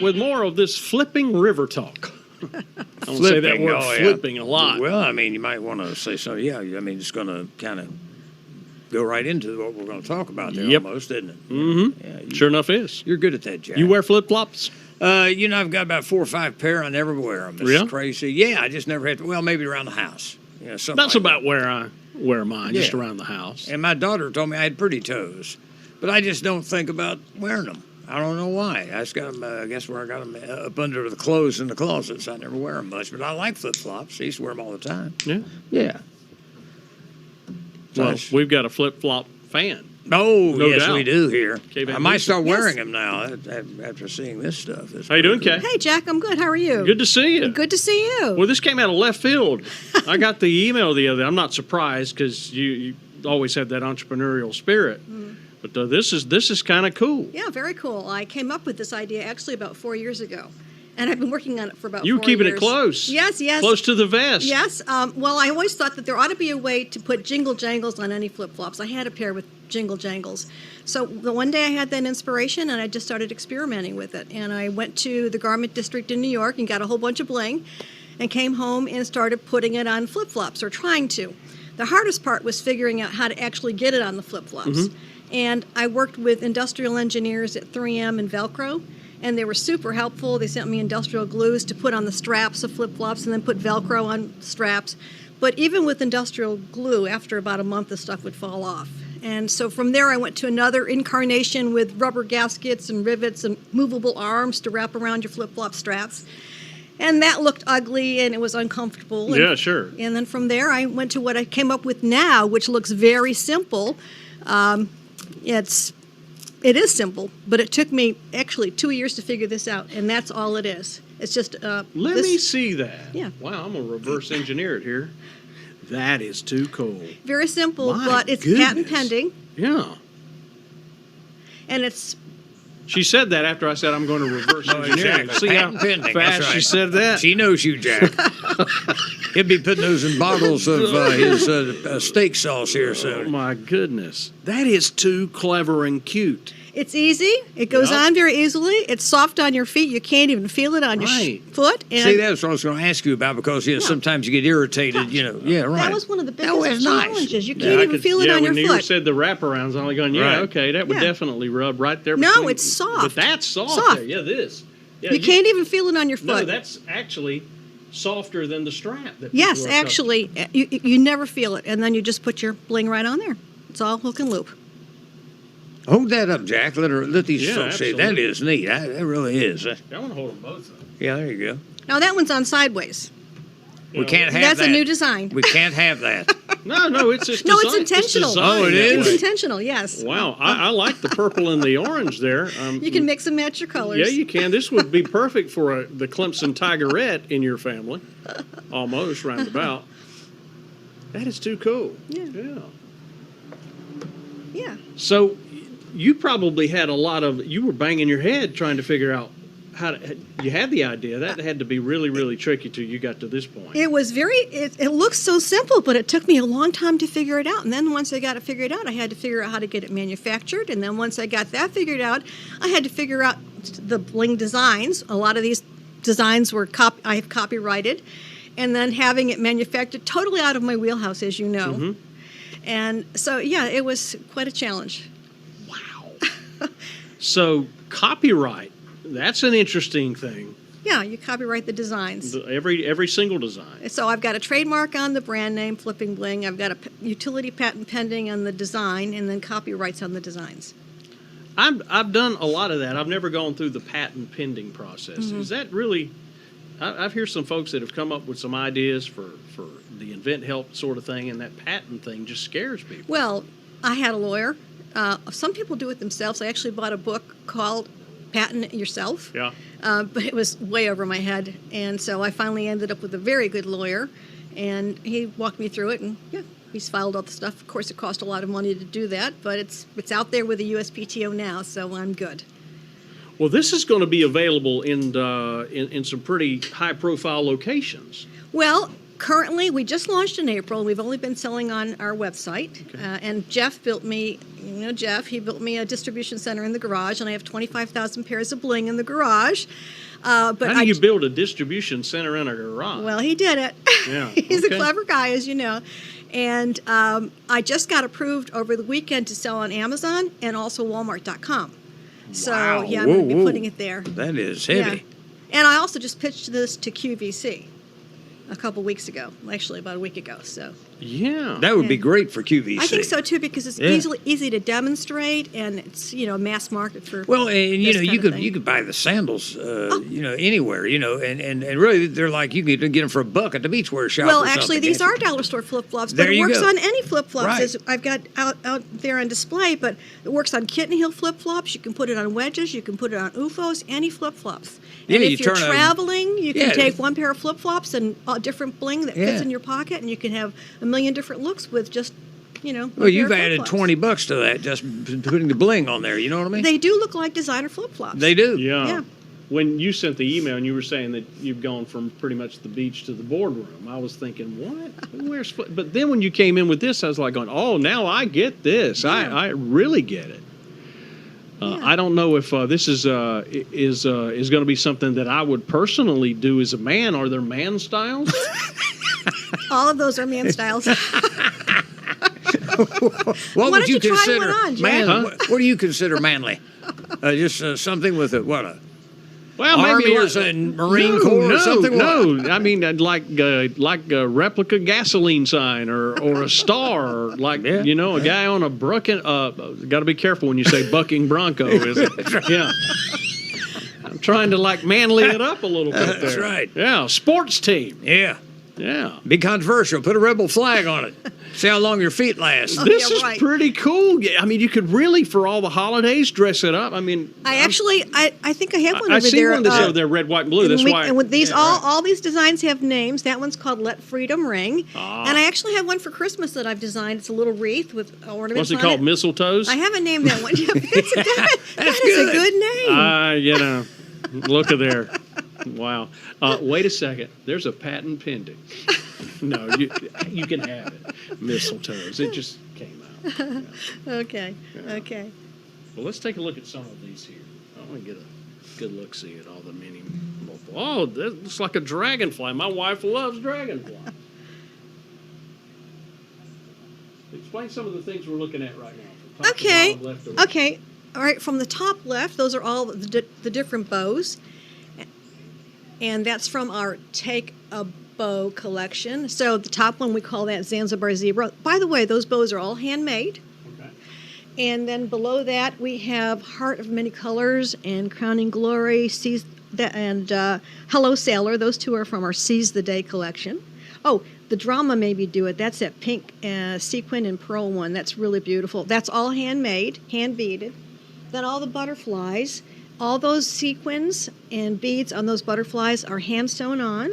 with more of this flipping river talk. I don't say that word flipping a lot. Well, I mean, you might want to say so. Yeah, I mean, it's going to kind of go right into what we're going to talk about there almost, isn't it? Mm-hmm. Yeah, sure enough is. You're good at that, Jack. You wear flip-flops? I've got about 4 or 5 pair. I never wear them. It's crazy. Yeah, I just never had to. Well, maybe around the house. That's like about where I wear mine, just around the house. And my daughter told me I had pretty toes, but I just don't think about wearing them. I don't know why. I just got them, I guess where I got them up under the clothes in the closets. I never wear them much, but I like flip-flops. I used to wear them all the time. Yeah? Yeah. Well, we've got a flip-flop fan. Oh, no yes, doubt. we do here. I might start wearing Yes. them now after seeing this stuff. How you doing, Kay? Hey, Jack, I'm good. How are you? Good to see you. Good to see you. Well, this came out of left field. I got the email the other day. I'm not surprised because you always had that entrepreneurial spirit. But this is kind of cool. Yeah, very cool. I came up with this idea actually about 4 years ago. And I've been working on it for about 4 years. You were keeping it close. Yes, yes. Close to the vest. Yes. Well, I always thought that there ought to be a way to put jingle jangles on any flip-flops. I had a pair with jingle jangles. So the one day I had that inspiration and I just started experimenting with it. And I went to the garment district in New York and got a whole bunch of bling and came home and started putting it on flip-flops, or trying to. The hardest part was figuring out how to actually get it on the flip-flops. And I worked with industrial engineers at 3M and Velcro, and they were super helpful. They sent me industrial glues to put on the straps of flip-flops and then put Velcro on straps. But even with industrial glue, after about a month, the stuff would fall off. And so from there, I went to another incarnation with rubber gaskets and rivets and movable arms to wrap around your flip-flop straps. And that looked ugly and it was uncomfortable. Yeah, sure. And then from there, I went to what I came up with now, which looks very simple. It is simple, but it took me actually 2 years to figure this out, and that's all it is. It's just Let me see that. Yeah. Wow, I'm going to reverse engineer it here. That is too cool. Very simple, My but it's goodness. patent pending, Yeah. and it's She said that after I said I'm going to reverse engineer. exactly. See how Patent pending, fast that's she right. said that? She knows you, Jack. He'll be putting those in bottles of his steak sauce here Oh, soon. my goodness. That is too clever and cute. It's easy. It goes Yep. on very easily. It's soft on your feet. You can't even feel it on your Right. foot. And See, that's what I was going to ask you about, because sometimes you get irritated, Yeah, right. that was one of the No, biggest it's nice. challenges. You Yeah, can't I even feel it on your when you foot. said the wraparounds, I'm only going, Right. okay, that would Yeah. definitely rub right there. No, between- it's soft. But that's soft. Soft. There. Yeah, this. Yeah, You can't even feel it on your No, foot. that's actually softer than the strap. That Yes, people are actually, you never feel it, and then you just put your bling right on there. It's all hook and loop. Hold that up, Jack. Let these Yeah, folks see. absolutely. That is neat. That really is. I want to hold them both up. Yeah, there you go. Now that one's on sideways. We can't have That's that. a new design. We can't have that. No, it's just No, it's designed- intentional. designed Oh, it that is? It's way. intentional, yes. Wow, I like the purple and the orange there. You can mix and match your colors. Yeah, you can. This would be perfect for the Clemson Tigerette in your family. Almost roundabout. That is too cool. Yeah. Yeah. So you probably had you were banging your head trying to figure out you had the idea. That had to be really, really tricky till you got to this point. It was it looks so simple, but it took me a long time to figure it out. And then once I got it figured out, I had to figure out how to get it manufactured. And then once I got that figured out, I had to figure out the bling designs. A lot of these designs were I have copyrighted. And then having it manufactured totally out of my wheelhouse, as you know. Mm-hmm. And so, yeah, it was quite a challenge. Wow. So copyright, that's an interesting thing. Yeah, you copyright the designs. Every single design. So I've got a trademark on the brand name, Flipping Bling. I've got a utility patent pending on the design, and then copyrights on the designs. I've done a lot of that. I've never gone through the patent pending process. Is that really... I've heard some folks that have come up with some ideas for the invent help sort of thing, and that patent thing just scares people. Well, I had a lawyer. Some people do it themselves. I actually bought a book called Patent It Yourself. Yeah. But it was way over my head. And so I finally ended up with a very good lawyer, and he walked me through it, and he's filed all the stuff. Of course, it cost a lot of money to do that, but it's out there with the USPTO now, so I'm good. Well, this is going to be available in some pretty high-profile locations. Well, Currently, we just launched in April. We've only been selling on our website. And Jeff built me, he built me a distribution center in the garage, and I have 25,000 pairs of Bling in the garage. But How do you build a distribution center in a garage? Well, he did it. Yeah, He's okay. a clever guy, as you know. And I just got approved over the weekend to sell on Amazon and also Walmart.com. So, Wow. yeah, I'm going to be Whoa, putting it there. That is Yeah. heavy. And I also just pitched this to QVC a couple weeks ago, actually about a week ago. So Yeah. That would be Yeah. great for QVC. I think so too, because it's Yeah. easy to demonstrate, and it's mass market for. Well, and this you kind of could thing. you could buy the sandals, anywhere, and really they're like you can get them for $1 at the beachwear shop. Well, or actually, something, these can't are you? dollar store flip flops, but There it you works go. on any flip flops. Right. As I've got out there on display, but it works on kitten heel flip flops. You can put it on wedges. You can put it on UFOs. Any flip flops. Yeah, And you if you're turn 'em- traveling, you can Yeah. take one pair of flip flops and a different bling that fits Yeah. in your pocket, and you can have a million different looks with just one Well, you've pair of added flip-flops. $20 to that just putting the bling on there. You know what I mean? They do look like designer flip flops. They do. Yeah. Yeah. When you sent the email and you were saying that you've gone from pretty much the beach to the boardroom, I was thinking, what? Who wears foot? But then when you came in with this, I was like going, oh, now I get this. Yeah. I really get it. Yeah. I don't know if this is going to be something that I would personally do as a man. Are there man styles? All of those are man styles. What Why would don't you you try consider one on, Jack? man? Huh? What do you consider manly? Just something with a Well, Army maybe or like- something, Marine Corps or something? No, I mean like a replica gasoline sign or a star, or like Yeah. a guy on a bucking. Got to be careful when you say bucking bronco. Is it? Yeah. I'm trying to like manly it up a little bit there. That's right. Yeah, sports team. Yeah. Yeah. Be controversial. Put a rebel flag on it. See how long your feet last. Oh, This yeah, is right. pretty cool. I mean, you could really, for all the holidays, dress it up. I mean, I think I have one I over see there. one that's over there, red, white, and blue. That's why. And with these, yeah, right. all these designs have names. That one's called Let Freedom Ring. Ah. And I actually have one for Christmas that I've designed. It's a little wreath with ornaments What's it on called? it. Mistletoes? I haven't named that one. That is good. a good name. Look at there. Wow. Wait a second. There's a patent pending. No, you can have it. Mistletoes. It just came out. Yeah. Okay. Okay. Well, let's take a look at some of these here. I want to get a good look-see at all the mini. Oh, that looks like a dragonfly. My wife loves dragonflies. Explain some of the things we're looking at right now. From top to Okay. bottom, left to right. Okay. All right. From the top left, those are all the different bows. And that's from our Take a Bow collection. So the top one, we call that Zanzibar Zebra. By the way, those bows are all handmade. Okay. And then below that, we have Heart of Many Colors and Crowning Glory, and Hello Sailor. Those two are from our Seize the Day collection. Oh, the Drama Made Me Do It. That's that pink sequin and pearl one. That's really beautiful. That's all handmade, hand beaded. Then all the butterflies, all those sequins and beads on those butterflies are hand sewn on.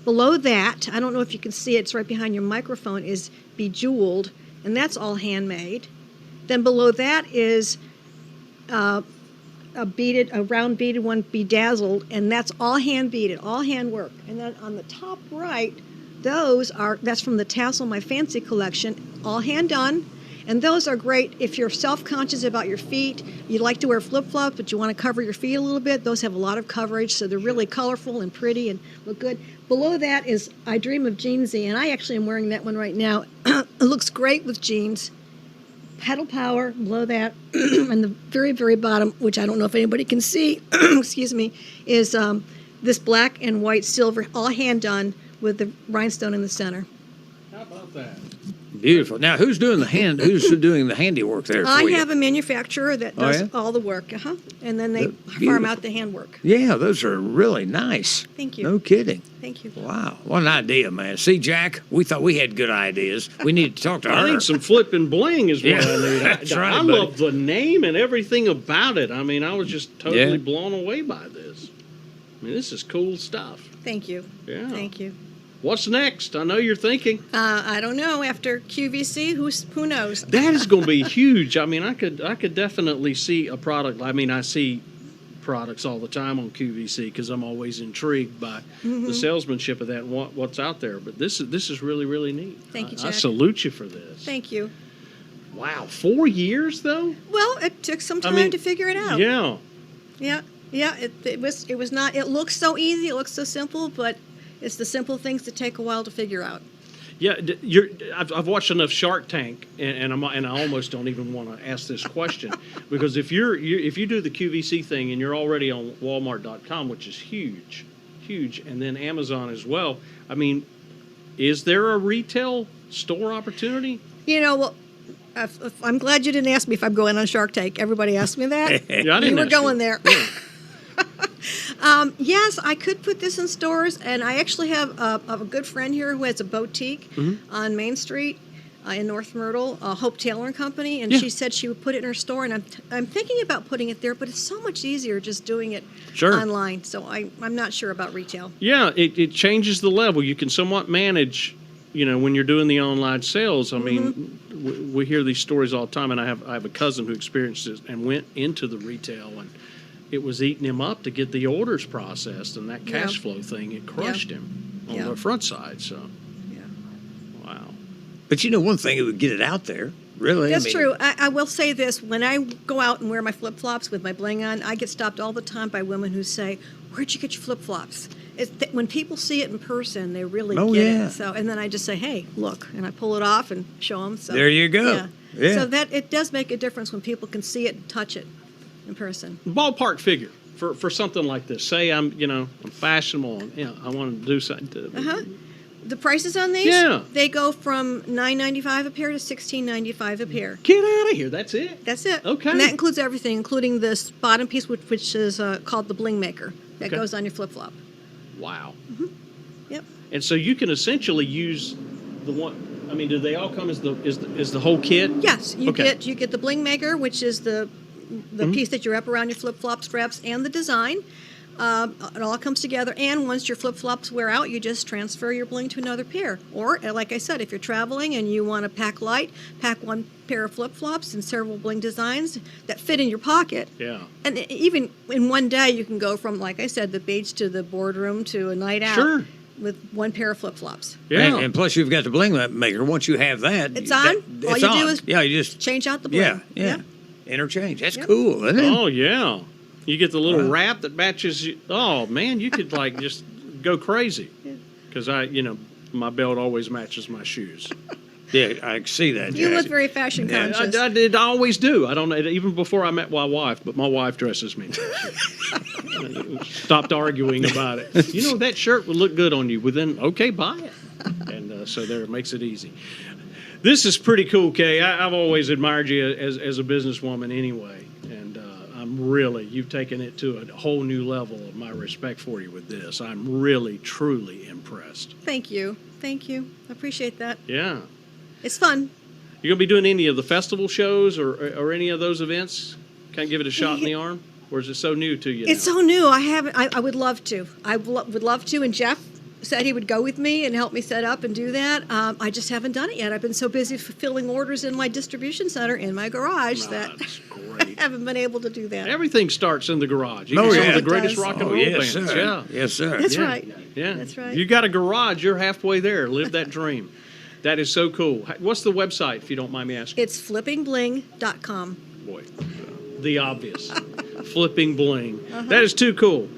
Below that, I don't know if you can see it, it's right behind your microphone, is Bejeweled, and that's all handmade. Then below that is a round beaded one, Bedazzled, and that's all hand beaded, all hand work. And then on the top right, that's from the Tassel My Fancy collection, all hand done. And those are great if you're self-conscious about your feet. You like to wear flip-flops, but you want to cover your feet a little bit. Those have a lot of coverage, so they're really colorful and pretty and look good. Below that is I Dream of Jeansy, and I actually am wearing that one right now. It looks great with jeans. Pedal Power, below that, and the very, very bottom, which I don't know if anybody can see, excuse me, is this black and white silver, all hand done with the rhinestone in the center. How about that? Beautiful. Now, who's doing the handiwork there I for you? have a manufacturer that does yeah? all the work, and then they farm Beautiful. out the handwork. Yeah, those are really nice. Thank you. No kidding. Thank you. Wow, what an idea, man. See, Jack, we thought we had good ideas. We need to talk to her. I need some flipping bling is what Yeah, I need. that's right, I buddy. love the name and everything about it. I mean, I was just totally Yeah. blown away by this. I mean, this is cool stuff. Thank you. Yeah. Thank you. What's next? I know you're thinking. I don't know. After QVC, who knows? That is going to be huge. I mean, I could definitely see a product. I mean, I see products all the time on QVC because I'm always intrigued by the salesmanship of that and what's out there. But this is really, really neat. Thank you, I Jack. salute you for this. Thank you. Wow, 4 years though? Well, it took some time to figure it out. Yeah. Yeah. It was not. It looks so easy. It looks so simple, but it's the simple things that take a while to figure out. Yeah, I've watched enough Shark Tank, and I almost don't even want to ask this question because if you do the QVC thing and you're already on Walmart.com, which is huge, and then Amazon as well. I mean, is there a retail store opportunity? Well, I'm glad you didn't ask me if I'm going on Shark Tank. Everybody asked me that. Yeah, I didn't you were ask going you. there. Yes, I could put this in stores, and I actually have a good friend here who has a boutique on Main Street in North Myrtle, Hope Taylor and Company, and she said she would put it in her store, and I'm thinking about putting it there, but it's so much easier just doing it online, so I'm not sure about retail. Yeah, it changes the level. You can somewhat manage, when you're doing the online sales. I mean, we hear these stories all the time, and I have a cousin who experienced it and went into the retail, and it was eating him up to get the orders processed, and that cash flow thing, it crushed him on the front side. So, wow. But one thing, it would get it out there, really. That's true. I will say this. When I go out and wear my flip-flops with my bling on, I get stopped all the time by women who say, "Where'd you get your flip-flops?" When people see it in person, they really get it. So, and then I just say, "Hey, look," and I pull it off and show them. So, there you go. Yeah. So that it does make a difference when people can see it and touch it in person. Ballpark figure for something like this. Say I'm fashionable and I want to do something. The prices on these, they go from $9.95 a pair to $16.95 a pair. Get out of here! That's it. That's it. Okay. And that includes everything, including this bottom piece, which is called the Bling Maker. That goes on your flip flop. Wow. Yep. And so you can essentially use the one. I mean, do they all come as the whole kit? Yes, you get the Bling Maker, which is the piece that you wrap around your flip-flop straps, and the design. It all comes together, and once your flip-flops wear out, you just transfer your bling to another pair. Or, like I said, if you're traveling and you want to pack light, pack one pair of flip-flops and several bling designs that fit in your pocket. Yeah. And even in one day, you can go from, like I said, the beach to the boardroom to a night out with one pair of flip-flops. Yeah. And plus, you've got the Bling Maker. Once you have that, it's on. All you do is you just change out the bling. Yeah. Interchange. That's cool, isn't it? Oh, yeah. You get the little wrap that matches you. Oh, man, you could, just go crazy. Because my belt always matches my shoes. Yeah, I see that, Jack. You look very fashion conscious. I always do. I don't know, even before I met my wife, but my wife dresses me. Stopped arguing about it. That shirt would look good on you. Well, then, okay, buy it. And so there, it makes it easy. This is pretty cool, Kay. I've always admired you as a businesswoman anyway. And you've taken it to a whole new level of my respect for you with this. I'm really, truly impressed. Thank you. I appreciate that. Yeah. It's fun. You going to be doing any of the festival shows or any of those events? Can I give it a shot in the arm? Or is it so new to you It's now? so new. I would love to. Would love to, and Jeff said he would go with me and help me set up and do that. I just haven't done it yet. I've been so busy fulfilling orders in my distribution center in my garage that great. I haven't been able to do that. Everything starts in the garage. Even some of the greatest rock and roll bands. Sir. Yeah. Yes, sir. That's right. Yeah. That's right. You got a garage, you're halfway there. Live that dream. That is so cool. What's the website, if you don't mind me asking? It's flippingbling.com. Boy, the obvious. Flipping Bling. That is too cool.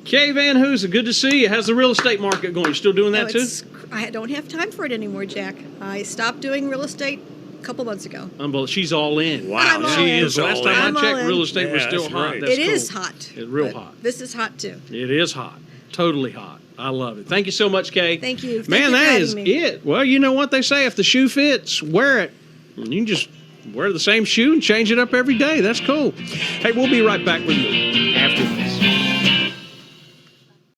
Kay Van Hoesen, good to see you. How's the real estate market going? You still doing that too? I don't have time for it anymore, Jack. I stopped doing real estate a couple months ago. Unbelievable. She's all in. Wow, I'm all she in. is Last all time in. I checked, in. real estate was Yeah, still that's hot. right. That's It is cool. hot. It's real but hot. This is hot too. It is hot. Totally hot. I love it. Thank you so much, Kay. Thank you. Thank Man, you for that having is me. it. Well, you know what they say. If the shoe fits, wear it. And you can just wear the same shoe and change it up every day. That's cool. Hey, we'll be right back with you after this.